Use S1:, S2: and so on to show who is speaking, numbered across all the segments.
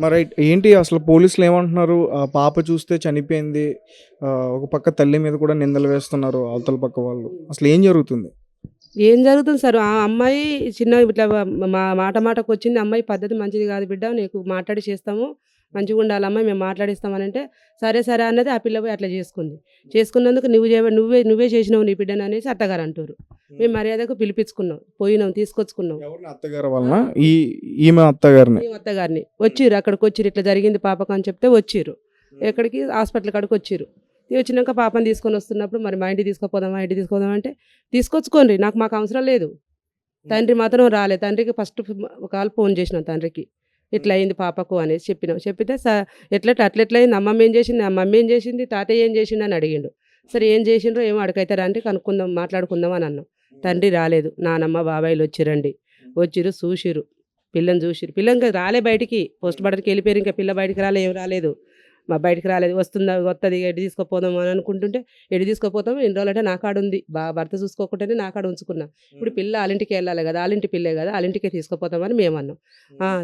S1: మరి ఏంటి అసలు పోలీసులు ఏమంటున్నారు? ఆ పాప చూస్తే చనిపోయింది. ఒక పక్క తల్లి మీద కూడా నిందలు వేస్తున్నారు అవతల పక్క వాళ్ళు. అసలు ఏం జరుగుతుంది?
S2: ఏం జరుగుతుంది సార్? ఆ అమ్మాయి చిన్న ఇట్లా మాట మాటకొచ్చింది. "అమ్మాయి పద్ధతి మంచిది కాదు బిడ్డ. నీకు మాట్లాడి చేస్తాము. మంచిగుండాలి అమ్మాయి. మేము మాట్లాడిస్తామనంటే" సరే, సరే అన్నది. ఆ పిల్ల పోయి అట్లా చేసుకుంది. చేసుకున్నందుకు నువ్వే చేసినావు నీ బిడ్డని అనేసి అత్తగారు అంటుర్రు. మేము మర్యాదకు పిలిపించుకున్నాం. పోయినాం, తీసుకొచ్చుకున్నాం.
S1: ఎవరిని అత్తగారి వలన? ఈ ఈమె అత్తగారిని.
S2: మేము అత్తగారిని వచ్చిర్రు. అక్కడికొచ్చిర్రు. ఇట్లా జరిగింది పాపకు అని చెప్తే వచ్చిర్రు. ఎక్కడికి? హాస్పిటల్ కాడికి వచ్చిర్రు. వచ్చినాక పాపని తీసుకొని వస్తున్నప్పుడు మరి మా ఇంటికి తీసుకుపోదామా అంటే తీసుకొచ్చుకోండి, మాకు అవసరం లేదు. తండ్రి మాత్రం రాలే. తండ్రికి ఫస్ట్ కాల్ ఫోన్ చేసినాం తండ్రికి. ఇట్లా అయింది పాపకు అనేసి చెప్పినాం. చెప్పితే అట్లెట్లయింది, అమ్మమ్మ ఏం చేసింది, మమ్మీ ఏం చేసింది, తాతయ్య ఏం చేసిండు అని అడిగిండు. సరే ఏం చేసిండ్రో ఏమో అడగైతారా అంటే కనుక్కుందాం, మాట్లాడుకుందాం అని అన్నాం. తండ్రి రాలేదు. నానమ్మ బాబాయిలు వచ్చిరండి. వచ్చిర్రు, చూసిర్రు, పిల్లని చూసిర్రు. పిల్ల ఇంకా రాలే బయటికి. పోస్ట్ మార్టంకి వెళ్ళిపోయారు. ఇంకా పిల్ల బయటికి రాలే, ఏం రాలేదు. బయటికి రాలేదు. వస్తుంది ఎటు తీసుకుపోదాం అని అనుకుంటుంటే ఎటు తీసుకుపోతాం ఎన్ని రోజులు అంటే నా కాడ ఉంది. భర్త చూసుకోకుండానే నా కాడ ఉంచుకున్నా. ఇప్పుడు పిల్ల వాళ్ళింటికి వెళ్ళాలి కదా, వాళ్ళింటి పిల్లే కదా, వాళ్ళింటికే తీసుకుపోతామని మేము అన్నాం.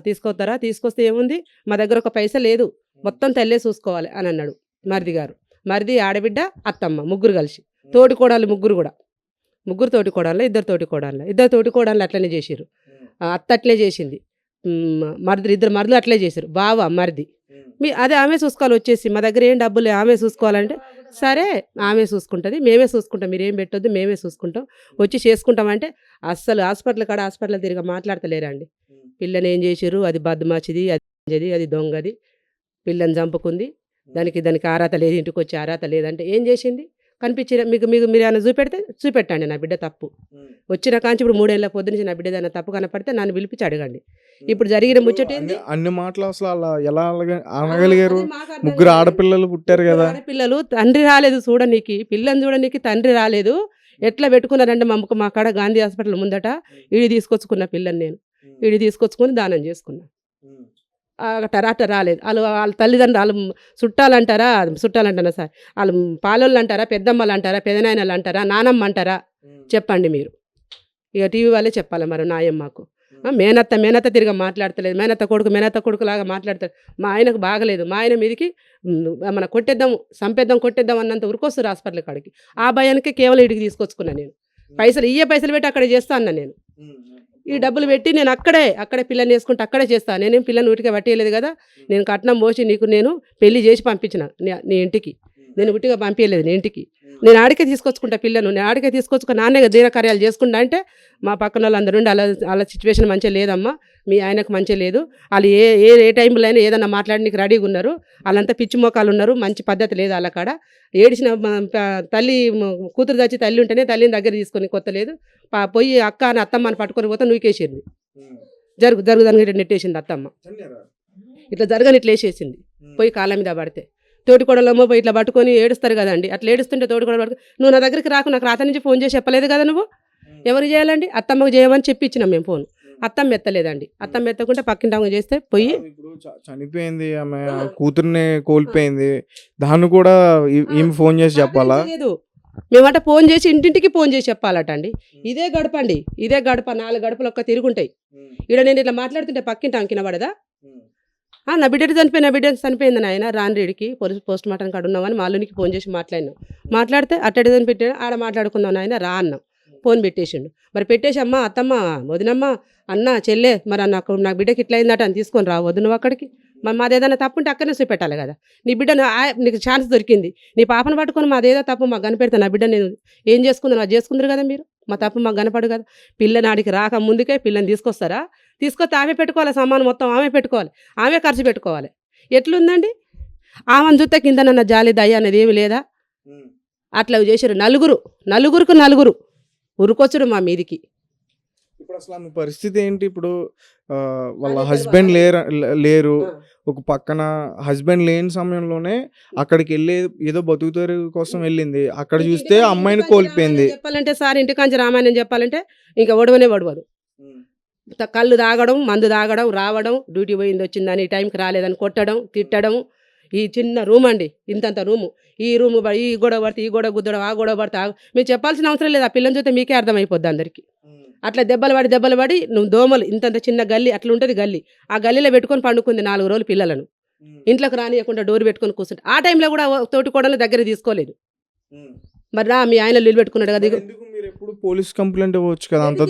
S2: తీసుకొస్తారా? తీసుకొస్తే ఏముంది, మా దగ్గర ఒక పైసా లేదు, మొత్తం తల్లే చూసుకోవాలి అని అన్నాడు మరిది గారు. మరిది, ఆడబిడ్డ, అత్తమ్మ, ముగ్గురు కలిసి. తోటి కోడళ్ళు ముగ్గురు కూడా. ముగ్గురు తోటి కోడళ్ళు, ఇద్దరు తోటి కోడళ్ళు అట్లనే చేసిర్రు. అత్త అట్లే చేసింది. ఇద్దరు మరుదులు అట్లే చేశారు. బావ మరిది అదే ఆమె చూసుకోవాలి. వచ్చేసి మా దగ్గర ఏం డబ్బులు ఆమె చూసుకోవాలంటే సరే ఆమె చూసుకుంటుంది, మేమే చూసుకుంటాం, మీరు ఏం పెట్టొద్దు, మేమే చూసుకుంటాం, వచ్చి చేసుకుంటామంటే అస్సలు హాస్పిటల్ తిరిగి మాట్లాడతలేరండి. పిల్లని ఏం చేసారు? అది బద్మాచిది, అది దొంగది, పిల్లని చంపుకుంది, దానికి ఆరాత లేదు, ఇంటికి వచ్చి ఆరాత లేదంటే ఏం చేసింది? కనిపించిన మీరు ఏమైనా చూపెట్టండి నా బిడ్డ తప్పు. వచ్చిన కాంచి ఇప్పుడు 3 ఏళ్ళ పొద్దు నుంచి నా బిడ్డ ఏదైనా తప్పు కనపడితే నన్ను పిలిపించి అడగండి. ఇప్పుడు జరిగిన ముచ్చటేంది?
S1: అన్ని మాటలు అసలు అలా ఎలా అనగలిగారు? ముగ్గురు ఆడపిల్లలు పుట్టారు కదా.
S2: ఆడపిల్లలు, తండ్రి రాలేదు చూడనీకి, పిల్లని చూడనీకి తండ్రి రాలేదు. ఎట్లా పెట్టుకున్నారంటే మా కాడ గాంధీ హాస్పిటల్ ముందట ఈడి తీసుకొచ్చుకున్న పిల్లని నేను. ఈడి తీసుకొచ్చుకొని దానం చేసుకున్నా. అట్ట రాలేదు. వాళ్ళ తల్లిదండ్రులు, వాళ్ళు చుట్టాలంటారా సార్, వాళ్ళు పాలోళ్ళు అంటారా, పెద్దమ్మలు అంటారా, పెదనాయనలు అంటారా, నానమ్మ అంటారా? చెప్పండి మీరు. ఇక టీవీ వాళ్ళే చెప్పాలి మరి నాయమ్మకు. మేనత్త తిరిగి మాట్లాడతలేదు. మేనత్త కొడుకు లాగా మాట్లాడతాడు. మా ఆయనకు బాగలేదు. మా ఆయన మీదికి మన కొట్టేద్దాం అన్నంత ఉరికొస్తారు హాస్పిటల్ కాడికి. ఆ భయానికి కేవలం ఇడికి తీసుకొచ్చుకున్నా నేను. పైసలు పెట్టి అక్కడ చేస్తా అన్నా నేను. ఈ డబ్బులు పెట్టి నేను అక్కడే పిల్లని వేసుకుంటే అక్కడే చేస్తాను. నేనేం పిల్లని ఉటిగా పట్టేయలేదు కదా. నేను కట్నం పోసి నీకు నేను పెళ్లి చేసి పంపించిన నీ ఇంటికి. నేను ఉట్టిగా పంపించలేదు నీ ఇంటికి. నేను ఆడికే తీసుకొచ్చుకుంటా పిల్లను. నేను ఆడికే తీసుకొచ్చుకుని నాన్నే దీన కార్యాలు చేసుకుంటా అంటే మా పక్కన వాళ్ళందరూ ఉండి అలా సిచ్యువేషన్ మంచిగా లేదమ్మా, మీ ఆయనకు మంచిగా లేదు, వాళ్ళు ఏ టైంలో అయినా ఏదన్నా మాట్లాడడానికి రెడీగా ఉన్నారు, వాళ్ళంతా పిచ్చి మోకాలు ఉన్నారు, మంచి పద్ధతి లేదు వాళ్ళ కాడ. ఏడిచిన తల్లి, కూతురు చచ్చి తల్లి ఉంటేనే తల్లిని దగ్గర తీసుకొని కొత్త లేదు. పోయి అక్క అని అత్తమ్మని పట్టుకొని పోతే నూకేసింది. జరుగుదానికి నెట్టేసింది అత్తమ్మ. ఇట్లా జరగని ఇట్లా వేసేసింది. పోయి కాళ్ళ మీద పడితే తోటికోడలమ్మో పోయి ఇట్లా పట్టుకొని ఏడుస్తారు కదండి. అట్లా ఏడుస్తుంటే తోటికోడలు పట్టుకొని, నువ్వు నా దగ్గరికి నాకు రాత నుంచి ఫోన్ చేసి చెప్పలేదు కదా నువ్వు, ఎవరు చేయాలండి? అత్తమ్మకు చేయమని చెప్పి ఇచ్చినాం మేము ఫోన్. అత్తమ్మ ఎత్తలేదండి. అత్తమ్మ ఎత్తకుంటే పక్కింటి చేస్తే పోయి
S1: ఇప్పుడు చనిపోయింది, ఆమె కూతుర్ని కోల్పోయింది, దాన్ని కూడా ఈమె ఫోన్ చేసి చెప్పాలా?
S2: లేదు, మేమంటే ఫోన్ చేసి ఇంటింటికి ఫోన్ చేసి చెప్పాలట అండి. ఇదే గడప 4 గడపలు ఒక్క తిరుగుంటాయి. ఇక్కడ నేను ఇట్లా మాట్లాడుతుంటే పక్కింటి అంకిన పడదా? నా బిడ్డ చనిపోయింది నాయన, రాన్రీడికి పోస్ట్ మార్టం కాడ ఉన్నామని మా అల్లునికి ఫోన్ చేసి మాట్లాడితే అట్టడి చనిపెట్టాడు, ఆడ మాట్లాడుకుందాం నాయన రా అన్నాం. ఫోన్ పెట్టేసిండు. మరి పెట్టేసి అమ్మ, అత్తమ్మ, వదినమ్మ, అన్న, చెల్లె, మరి నా బిడ్డకి ఇట్లా అయిందట అని తీసుకొని రా వద్దు నువ్వు అక్కడికి. మరి మాదేదైనా తప్పు ఉంటే అక్కడనే చూపెట్టాలి కదా. నీ బిడ్డ నీకు ఛాన్స్ దొరికింది, నీ పాపను పట్టుకొని మాదేదో తప్పు మాకు కనిపెడతా, నా బిడ్డ నేను ఏం చేసుకుందో నాకు చేసుకుందరు కదా మీరు, మా తప్పు మాకు కనపడు కదా. పిల్లనాడికి రాక ముందుకే పిల్లని తీసుకొస్తారా? తీసుకొస్తే ఆమె పెట్టుకోవాలి, సామాను మొత్తం ఆమె పెట్టుకోవాలి, ఆమె ఖర్చు పెట్టుకోవాలి. ఎట్లుందండి? ఆమెను చూస్తే కింద నన్న జాలి దయ అనేది ఏమి లేదా? అట్లా చేశారు. నలుగురు ఉరుకొచ్చుడు మా మీదికి.
S1: ఇప్పుడు అసలు ఆమె పరిస్థితి ఏంటి? ఇప్పుడు వాళ్ళ హస్బెండ్ లేరు. ఒక పక్కన హస్బెండ్ లేని సమయంలోనే అక్కడికి వెళ్ళి ఏదో బతుకుతారు కోసం వెళ్ళింది. అక్కడ చూస్తే అమ్మాయిని కోల్పోయింది.
S2: చెప్పాలంటే సార్, ఇంటికాంచి రామాయణం చెప్పాలంటే ఇంకా ఒడవదు. కళ్ళు తాగడం, మందు తాగడం, రావడం, డ్యూటీ పోయింది వచ్చిందని ఈ టైంకి రాలేదని కొట్టడం, తిట్టడం. ఈ చిన్న రూమ్ అండి, ఇంతంత రూము. ఈ గొడవ పడితే ఈ గొడవ గుద్దడం, ఆ గొడవ పడితే మీరు చెప్పాల్సిన అవసరం లేదు. ఆ పిల్లని చూస్తే మీకే అర్థమైపోద్ది అందరికీ. అట్లా దెబ్బలు పడి నువ్వు దోమలు ఇంతంత చిన్న గల్లీ అట్లా ఉంటుంది గల్లీ, ఆ గల్లీలో పెట్టుకొని పండుకుంది 4 రోజులు పిల్లలను. ఇంట్లోకి రానియకుండా డోర్ పెట్టుకొని కూర్చుంటే ఆ టైంలో కూడా తోటి కోడలు దగ్గర తీసుకోలేదు. మరి మీ ఆయన ఇల్లు పెట్టుకున్నాడు కదా.
S1: ఎందుకు మీరు ఎప్పుడు పోలీస్ కంప్లైంట్ ఇవ్వచ్చు కదా అంత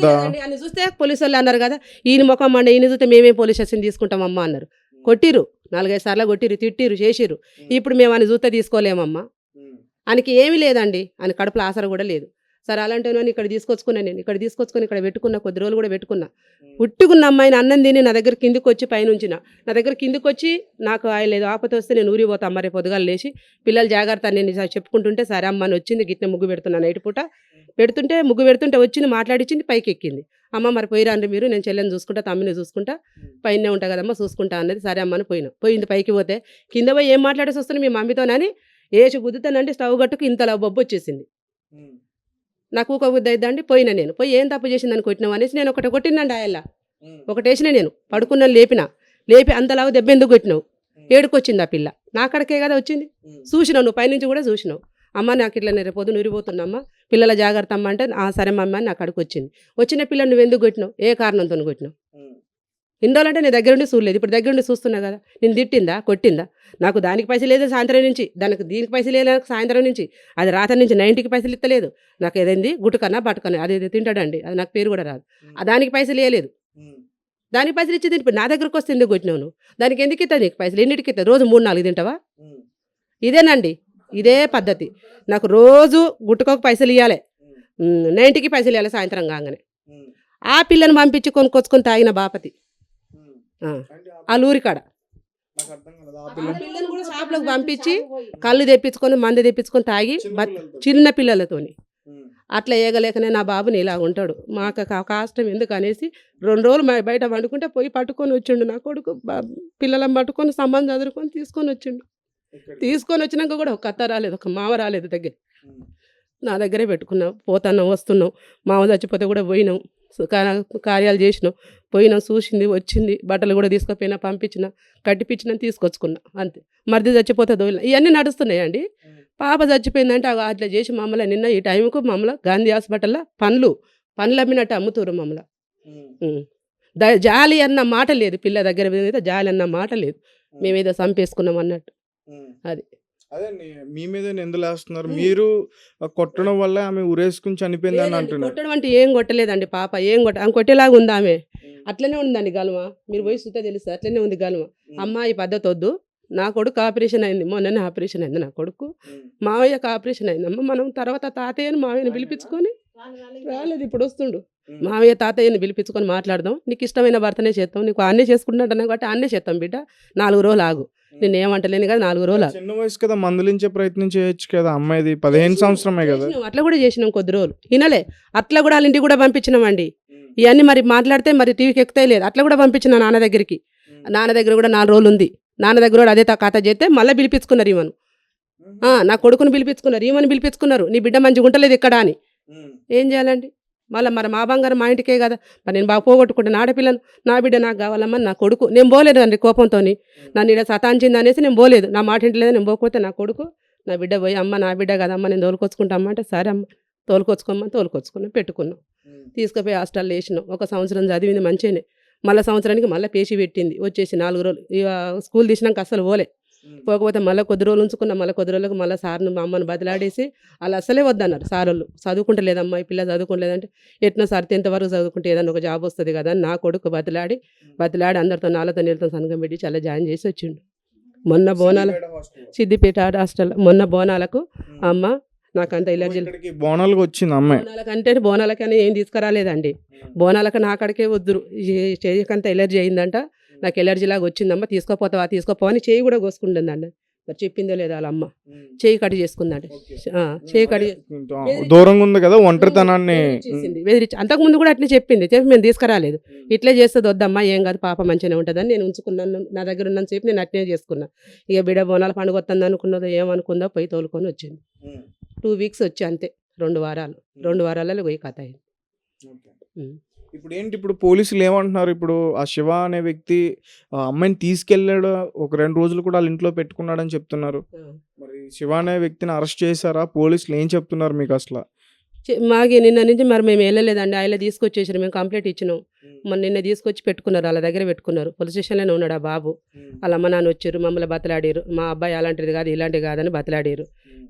S2: అని చూస్తే పోలీసు వాళ్ళు అన్నారు కదా, ఈయన ముఖం అండి ఈయన చూస్తే మేమే పోలీస్ స్టేషన్ తీసుకుంటామమ్మా అన్నారు. కొట్టిరు 4-5 సార్లు కొట్టిరు, తిట్టిరు, చేసిరు. ఇప్పుడు మేము అని చూస్తే తీసుకోలేమమ్మా. ఆయనకి ఏమీ లేదండి, ఆయన కడుపులో ఆసర కూడా లేదు. సరే అలాంటి ఇక్కడ తీసుకొచ్చుకున్నాను, నేను ఇక్కడ తీసుకొచ్చుకొని ఇక్కడ పెట్టుకున్నా, కొద్ది రోజులు కూడా పెట్టుకున్నా. ఉట్టుకున్న అమ్మాయిని అన్నం తిని నా దగ్గర కిందికి వచ్చి పైనుంచిన నా దగ్గర కిందికి వచ్చి నాకు ఆయన లేదు ఆపత వస్తే నేను ఊరి పోతా అమ్మ రేపు పొద్దుగాలు లేచి పిల్లలు జాగ్రత్త నేను చెప్పుకుంటుంటే సరే అమ్మ అని వచ్చింది. గిట్ల ముగ్గు పెడుతున్నాను, నైట్ పూట ముగ్గు పెడుతుంటే వచ్చింది, మాట్లాడిచ్చింది, పైకి ఎక్కింది. అమ్మ మరి పోయిరాండి మీరు, నేను చెల్లెని చూసుకుంటా, తమ్మిని చూసుకుంటా, పైనే ఉంటా కదమ్మా చూసుకుంటా అన్నది. సరే అమ్మని పోయింది. పైకి పోతే కింద పోయి ఏం మాట్లాడేసి వస్తుంది మీ మమ్మీతోనని ఏసి గుద్దుతానంటే స్టవ్ గట్టుకు ఇంతలా బొబ్బు వచ్చేసింది. నాకు ఊక బుద్ధి అయిద్దండి. నేను పోయి ఏం తప్పు చేసిందని కొట్టినావు అనేసి నేను ఒకటి కొట్టినండి. ఆయల్లా ఒకటేసిన నేను పడుకున్నాను, లేపి అంతలాగా దెబ్బ ఎందుకు కొట్టినావు, ఏడుకొచ్చింది ఆ పిల్ల, నా అక్కడికే కదా వచ్చింది. చూసినావు నువ్వు పైనుంచి కూడా చూసినావు. అమ్మ నాకు ఇట్లా రేపొద్దు నూరిపోతున్నమ్మ, పిల్లల జాగ్రత్త అమ్మ అంటే సరే మమ్మ అని నాకు అక్కడికి వచ్చింది. వచ్చిన పిల్ల నువ్వు ఎందుకు కొట్టినావు, ఏ కారణంతో కొట్టినావు? ఇన్ని రోజులంటే నేను దగ్గరుండి చూడలేదు, ఇప్పుడు దగ్గరుండి చూస్తున్నా కదా. నేను తిట్టిందా, కొట్టిందా? నాకు దానికి పైసలు లేదు సాయంత్రం నుంచి, దీనికి పైసలు లేదు సాయంత్రం నుంచి, అది రాత్రి నుంచి 90కి పైసలు ఇస్తలేదు నాకు. ఏదైంది గుట్టుకన్నా బట్టుకన్నా అది తింటాడండి, అది నాకు పేరు కూడా రాదు. దానికి పైసలు ఇవ్వలేదు, దానికి పైసలు ఇచ్చి తింటే నా దగ్గరకు వస్తే ఎందుకు కొట్టినావు నువ్వు? దానికి ఎందుకు ఇస్తా నీకు పైసలు? ఎన్నిటికి ఇస్తా? రోజు 3-4 తింటావా? ఇదేనండి, ఇదే పద్ధతి. నాకు రోజు గుట్టుకోక పైసలు ఇవ్వాలి, 90కి పైసలు ఇవ్వాలి సాయంత్రం కాగానే. ఆ పిల్లని పంపించి కొనుక్కొచ్చుకొని తాగిన బాపతి ఆ లూరికాడ. పిల్లని కూడా షాప్లోకి పంపించి కళ్ళు తెప్పించుకొని మందు తెప్పించుకొని తాగి చిన్న పిల్లలతోని అట్లా ఏగలేకనే నా బాబుని ఇలా ఉంటాడు. మాకు కష్టం ఎందుకు అనేసి 2 రోజులు బయట వండుకుంటే పోయి పట్టుకొని వచ్చిండు. నా కొడుకు పిల్లలను పట్టుకొని సంబంధం చదువుకొని తీసుకొని వచ్చినాక కూడా ఒక అత్త రాలేదు, ఒక మావ రాలేదు దగ్గర. నా దగ్గరే పెట్టుకున్నాం, పోతున్నాం వస్తున్నాం. మావ చచ్చిపోతే కూడా పోయినాం, కార్యాలు చేసినాం, పోయినాం, చూసింది, వచ్చింది, బట్టలు కూడా తీసుకుపోయినా, పంపించిన, కట్టిపించిన, తీసుకొచ్చుకున్నా అంతే. మరిది చచ్చిపోతే దోయిన ఇవన్నీ నడుస్తున్నాయండి. పాప చచ్చిపోయిందంటే అట్లా చేసి మమ్మల్ని నిన్న ఈ టైంకు మమ్మల్ని గాంధీ హాస్పిటల్లో పండ్లు అమ్మినట్టు అమ్ముతారు మమ్మల్ని. జాలి అన్న మాట లేదు, పిల్ల దగ్గర మీద జాలి అన్న మాట లేదు, మేమేదో చంపేసుకున్నాం అన్నట్టు. అది
S1: అదే మీ మీద ఎందుకు వేస్తున్నారు? మీరు కొట్టడం వల్ల ఆమె ఉరేసుకుని చనిపోయిందని అంటున్నారు.
S2: కొట్టడం అంటే ఏం కొట్టలేదండి పాప, ఆమె కొట్టేలాగా ఉంది. ఆమె అట్లనే ఉందండి గల్మ, మీరు పోయి చూస్తే తెలుస్తుంది, అట్లనే ఉంది గల్మ. అమ్మ ఈ పద్ధతి వద్దు, నా కొడుకు ఆపరేషన్ అయింది, మొన్ననే ఆపరేషన్ అయింది నా కొడుకు, మావయ్యకు ఆపరేషన్ అయిందమ్మ. మనం తర్వాత తాతయ్యని మావయ్యని పిలిపించుకొని రాలేదు, ఇప్పుడు వస్తుండు, మావయ్య తాతయ్యని పిలిపించుకొని మాట్లాడదాం, నీకు ఇష్టమైన భర్తనే చేస్తాం, నీకు ఆన్నే చేసుకుంటున్నాడు కాబట్టి ఆన్నే చేస్తాం బిడ్డ, 4 రోజులు ఆగు, నేను ఏమంటలేను కదా, 4 రోజులు.
S1: చిన్న వయసు కదా, మందులించే ప్రయత్నం చేయొచ్చు కదా, అమ్మాయిది 15 సంవత్సరమే కదా.
S2: అట్లా కూడా చేసినాం కొద్ది రోజులు, వినలే. అట్లా కూడా వాళ్ళ ఇంటికి కూడా పంపించినామండి. ఇవన్నీ మరి మాట్లాడితే మరి టీవీకి ఎక్కుతాయి లేదు, అట్లా కూడా పంపించిన నాన్న దగ్గరికి. నాన్న దగ్గర కూడా 4 రోజులు ఉంది, నాన్న దగ్గర కూడా అదే కథ చేస్తే మళ్ళీ పిలిపించుకున్నారు ఈమెను. నా కొడుకుని పిలిపించుకున్నారు, ఈమెను పిలిపించుకున్నారు, నీ బిడ్డ మంచిగా ఉంటలేదు ఇక్కడ అని. ఏం చేయాలండి మళ్ళీ? మరి మా బంగారం మా ఇంటికే కదా, మరి నేను బాగా పోగొట్టుకుంటాను ఆడపిల్లను, నా బిడ్డ నాకు కావాలమ్మా. నా కొడుకు, నేను పోలేదు అండి కోపంతో, నన్ను ఇక్కడ సతాంచింది అనేసి నేను పోలేదు, నా మాట ఇంటి లేదు, నేను పోకపోతే నా కొడుకు నా బిడ్డ పోయి అమ్మ నా బిడ్డ కదమ్మ నేను తోలుకొచ్చుకుంటామ్మా అంటే సరే అమ్మ తోలుకొచ్చుకున్నాం, పెట్టుకున్నాం, తీసుకుపోయి హాస్టల్లో వేసినాం. 1 సంవత్సరం చదివింది మంచిగానే, మళ్ళీ సంవత్సరానికి మళ్ళీ పేషి పెట్టింది, వచ్చేసి 4 రోజులు ఇక స్కూల్ తీసినాక అసలు పోకపోతే మళ్ళీ కొద్ది రోజులు ఉంచుకున్నాం. మళ్ళీ కొద్ది రోజులకు మళ్ళీ సార్ను మా అమ్మని బదిలాడేసి వాళ్ళు అసలే వద్దన్నారు సారోళ్ళు. చదువుకుంటలేదమ్మా ఈ పిల్ల, చదువుకోలేదంటే ఎట్లా సార్ 10th వరకు చదువుకుంటే ఏదన్నా ఒక జాబ్ వస్తుంది కదా అని నా కొడుకు బతిలాడి అందరితో నాళ్ళతో నీళ్ళతో సంఘం పెట్టి చాలా జాయిన్ చేసి వచ్చిండు. మొన్న బోనాల సిద్దిపేట హాస్టల్, మొన్న బోనాలకు అమ్మ నాకంత ఎలర్జీ,
S1: బోనాలకు వచ్చింది అమ్మాయి,
S2: బోనాలకంటే బోనాలకని ఏం తీసుకురాలేదండి, బోనాలకు నా అక్కడికే వద్దురు, చేయకంత ఎలర్జీ అయిందంట, నాకు ఎలర్జీ లాగా వచ్చిందమ్మ, తీసుకోపోవా అని చేయి కూడా కోసుకుంటుందండి. మరి చెప్పిందో లేదా వాళ్ళ అమ్మ, చేయి కట్ చేసుకుందండి, చేయి కట్
S1: దూరంగా ఉంది కదా, ఒంటరితనాన్ని
S2: బెదిరించి. అంతకుముందు కూడా అట్లే చెప్పింది, మేము తీసుకురాలేదు, ఇట్లే చేస్తుంది వద్దమ్మా ఏం కాదు పాప మంచిగానే ఉంటుందని నేను ఉంచుకున్నాను. నా దగ్గర ఉన్నంత సేపు నేను అట్లే చేసుకున్నా. ఇక బిడ్డ బోనాల పండుగ వస్తుంది అనుకున్నదో ఏమనుకుందో పోయి తోలుకొని వచ్చింది. 2 వీక్స్ వచ్చి అంతే, 2 వారాలలో పోయి కథ అయింది.
S1: ఇప్పుడు పోలీసులు ఏమంటున్నారు? ఇప్పుడు ఆ శివ అనే వ్యక్తి ఆ అమ్మాయిని తీసుకెళ్ళాడు, ఒక 2 రోజులు కూడా వాళ్ళ ఇంట్లో పెట్టుకున్నాడని చెప్తున్నారు. మరి శివ అనే వ్యక్తిని అరెస్ట్ చేశారా? పోలీసులు ఏం చెప్తున్నారు మీకు అసలు?
S2: మాకి నిన్న నుంచి మరి మేము వెళ్ళలేదండి. ఆయన తీసుకొచ్చేసారు. మేము కంప్లైంట్ ఇచ్చినాం. మొన్న నిన్న తీసుకొచ్చి పెట్టుకున్నారు. వాళ్ళ దగ్గర పెట్టుకున్నారు. పోలీస్ స్టేషన్లోనే ఉన్నాడు ఆ బాబు. వాళ్ళ అమ్మ నాన్న వచ్చారు. మమ్మల్ని బతలాడారు. మా అబ్బాయి అలాంటిది కాదు ఇలాంటిది కాదని బతలాడారు.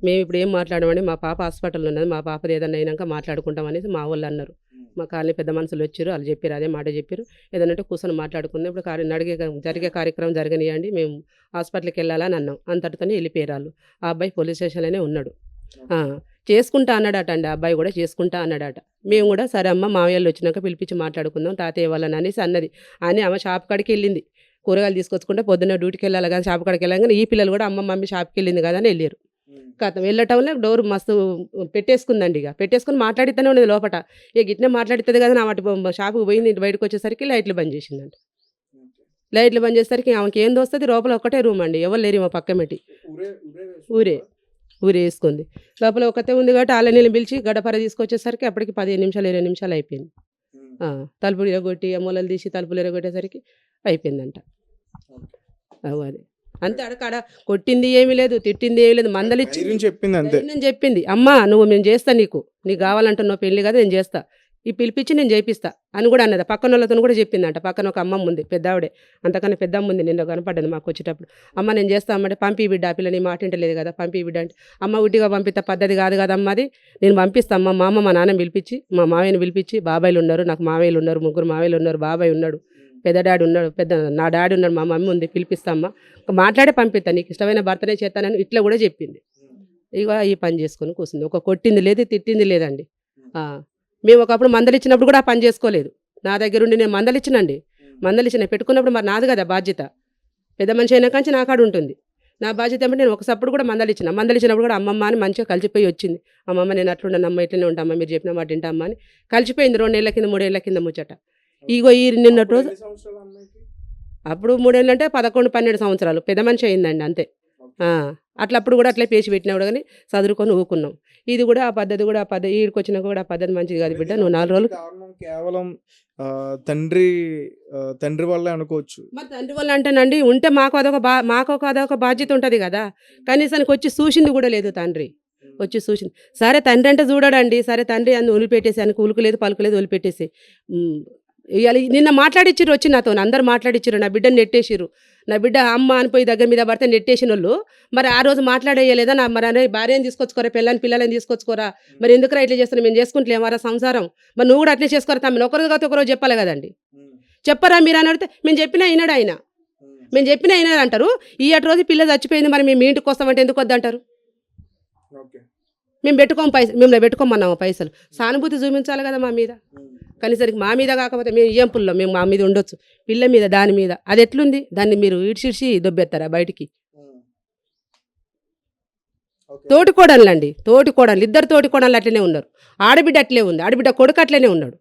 S2: మేము ఇప్పుడు ఏం మాట్లాడమండి, మా పాప హాస్పిటల్లో ఉన్నది, మా పాపది ఏదన్నా అయినాక మాట్లాడుకుంటాం అనేసి మా వాళ్ళు అన్నారు. మా కాలనీ పెద్ద మనుషులు వచ్చారు. వాళ్ళు చెప్పారు, అదే మాట చెప్పారు. ఏదనంటే కూర్చొని మాట్లాడుకుందాం, ఇప్పుడు జరిగే కార్యక్రమం జరగనియండి, మేము హాస్పిటల్కి వెళ్ళాలని అన్నాం. అంతటితోనే వెళ్ళిపోయారు వాళ్ళు. ఆ అబ్బాయి పోలీస్ స్టేషన్లోనే ఉన్నాడు. చేసుకుంటా అన్నాడట అండి. ఆ అబ్బాయి కూడా చేసుకుంటా అన్నాడట. మేము కూడా సరే అమ్మ మామయ్యలు వచ్చినాక పిలిపించి మాట్లాడుకుందాం తాతయ్య వాళ్ళని అనేసి అన్నది. అని ఆమె షాప్ కాడికి వెళ్ళింది. కూరగాయలు తీసుకొచ్చుకుంటే పొద్దున్న డ్యూటీకి వెళ్ళాలి కానీ షాప్ కాడికి వెళ్ళాలి. ఈ పిల్లలు కూడా అమ్మ మమ్మీ షాప్కి వెళ్ళింది కదా అని వెళ్ళారు. కథ వెళ్ళటంలో డోర్ మస్తు పెట్టేసుకుందండి. ఇక పెట్టేసుకుని మాట్లాడితేనే ఉన్నది లోపల. ఇక గిట్నే మాట్లాడుతుంది కదా నా వాటి షాపుకి పోయింది. బయటకు వచ్చేసరికి లైట్లు బంద్ చేసిందంట. లైట్లు బంద్ చేసేసరికి ఆమెకి ఏం దోస్తుంది, లోపల ఒక్కటే రూమ్ అండి, ఎవరు లేరు మా పక్క మెట్టి. ఊరే వేసుకుంది. లోపల ఒకతే ఉంది కాబట్టి వాళ్ళని పిలిచి గడపర తీసుకొచ్చేసరికి అప్పటికి 15 నిమిషాలు 20 నిమిషాలు అయిపోయింది. తలుపులు ఇరగొట్టి మూలలు తీసి తలుపులు ఇరగొట్టేసరికి అయిపోయిందంట. అది అంతే. అడకాడ కొట్టింది ఏమీ లేదు, తిట్టింది ఏమీ లేదు, మందలిచ్చి
S1: చెప్పింది అంతే.
S2: నేను చెప్పింది, అమ్మా నువ్వు నేను చేస్తా, నీకు కావాలంటున్నావు పెళ్లి కదా నేను చేస్తా, ఈ పిలిపించి నేను చేపిస్తా అని కూడా అన్నది. పక్కన వాళ్ళతో కూడా చెప్పిందంట. పక్కన ఒక అమ్మమ్మ ఉంది, పెద్దావిడే, అంతకన్నా పెద్దమ్మ ఉంది. నిన్న కనపడ్డది మాకు వచ్చేటప్పుడు. అమ్మ నేను చేస్తా అమ్మంటే, పంపి బిడ్డ, ఆ పిల్ల నీ మాట ఇంటలేదు కదా, పంపి బిడ్డ అంటే, అమ్మ ఉట్టిగా పంపిస్తా పద్ధతి కాదు కదా అమ్మ, అది నేను పంపిస్తా అమ్మ. మా అమ్మ మా నాన్న పిలిపించి, మా మావయ్యని పిలిపించి, బాబాయిలు ఉన్నారు నాకు, మావయ్యలు ఉన్నారు, 3 మావయ్యలు ఉన్నారు, బాబాయ్ ఉన్నాడు, పెద్ద డాడీ ఉన్నాడు, నా డాడీ ఉన్నాడు, మా మమ్మీ ఉంది, పిలిపిస్తా అమ్మ, మాట్లాడే పంపిస్తా, నీకు ఇష్టమైన భర్తనే చేస్తానని ఇట్లా కూడా చెప్పింది. ఇక ఈ పని చేసుకొని కూర్చుంది. ఒక కొట్టింది లేదు, తిట్టింది లేదండి. మేము ఒకప్పుడు మందలిచ్చినప్పుడు కూడా ఆ పని చేసుకోలేదు. నా దగ్గర ఉండి నేను మందలిచ్చినండి. మందలిచ్చిన పెట్టుకున్నప్పుడు మరి నాది కదా బాధ్యత. పెద్ద మనిషి అయినా కానీ నా కాడ ఉంటుంది. నా బాధ్యత ఏమంటే నేను ఒకసప్పుడు కూడా మందలిచ్చినప్పుడు కూడా అమ్మమ్మ అని మంచిగా కలిసిపోయి వచ్చింది. అమ్మమ్మ నేను అట్లుండను అమ్మ, ఇట్లనే ఉంటామ్మ, మీరు చెప్పిన మాట వింటా అమ్మ అని కలిసిపోయింది. 2 ఏళ్ల కింద 3 ఏళ్ల కింద ముచ్చట. ఇగో ఈ నిన్నటి రోజు అప్పుడు 3 ఏళ్ళు అంటే 11-12 సంవత్సరాలు పెద్ద మనిషి అయిందండి అంతే. అట్లా అప్పుడు కూడా అట్లా పేచి పెట్టినప్పుడు కానీ చదువుకొని ఊకున్నాం. ఇది కూడా ఆ పద్ధతి కూడా ఈడికి వచ్చినా కూడా ఆ పద్ధతి మంచిది కాదు బిడ్డ, నువ్వు 4 రోజులు
S1: కేవలం తండ్రి వల్లే అనుకోవచ్చు.
S2: మరి తండ్రి వల్ల అంటేనండి, ఉంటే మాకు అదొక బాధ్యత ఉంటుంది కదా. కనీసానికి వచ్చి చూసింది కూడా లేదు తండ్రి. వచ్చి చూసింది సరే, తండ్రి అంటే చూడడండి. సరే తండ్రి అని వదిలిపెట్టేసి, అని ఉలుకులేదు పలుకులేదు వదిలిపెట్టేసి ఇవాళ నిన్న మాట్లాడిచ్చిర్రు, వచ్చి నాతో అందరు మాట్లాడిచ్చిర్రు, నా బిడ్డను నెట్టేసిర్రు. నా బిడ్డ అమ్మ అనిపోయి దగ్గర మీద పడితే నెట్టేసిన వాళ్ళు మరి ఆ రోజు మాట్లాడేయలేదా? నా మరి అనే భార్యని తీసుకొచ్చుకోరా, పిల్లని తీసుకొచ్చుకోరా, మరి ఎందుకురా ఇట్లా చేస్తున్నా, మేము చేసుకుంటలేమారా సంసారం, మరి నువ్వు కూడా అట్లే చేసుకోరా తమ్మి, ఒకరోజు కాదు ఒకరోజు చెప్పాలి కదండి. చెప్పరా మీరు అని అడిగితే మేము చెప్పినా అయినాడు ఆయన, మేము చెప్పినా అయినాడు అంటారు. ఈ రోజు పిల్ల చచ్చిపోయింది, మరి మేము మీ ఇంటికి వస్తామంటే ఎందుకు వద్దంటారు? మేము మిమ్మల్ని పెట్టుకోమన్నాము పైసలు, సానుభూతి చూపించాలి కదా మా మీద. కనీసరికి మా మీద కాకపోతే మేము ఏం పుల్లో మేము మా మీద ఉండొచ్చు, పిల్ల మీద దాని మీద అది ఎట్లుంది, దాన్ని మీరు ఇడిచిడిచి దొబ్బెత్తారా బయటికి? తోటికోడళ్ళండి, ఇద్దరు తోటికోడళ్ళు అట్లనే ఉన్నారు. ఆడబిడ్డ అట్లే ఉంది, ఆడబిడ్డ కొడుకు అట్లనే ఉన్నాడు.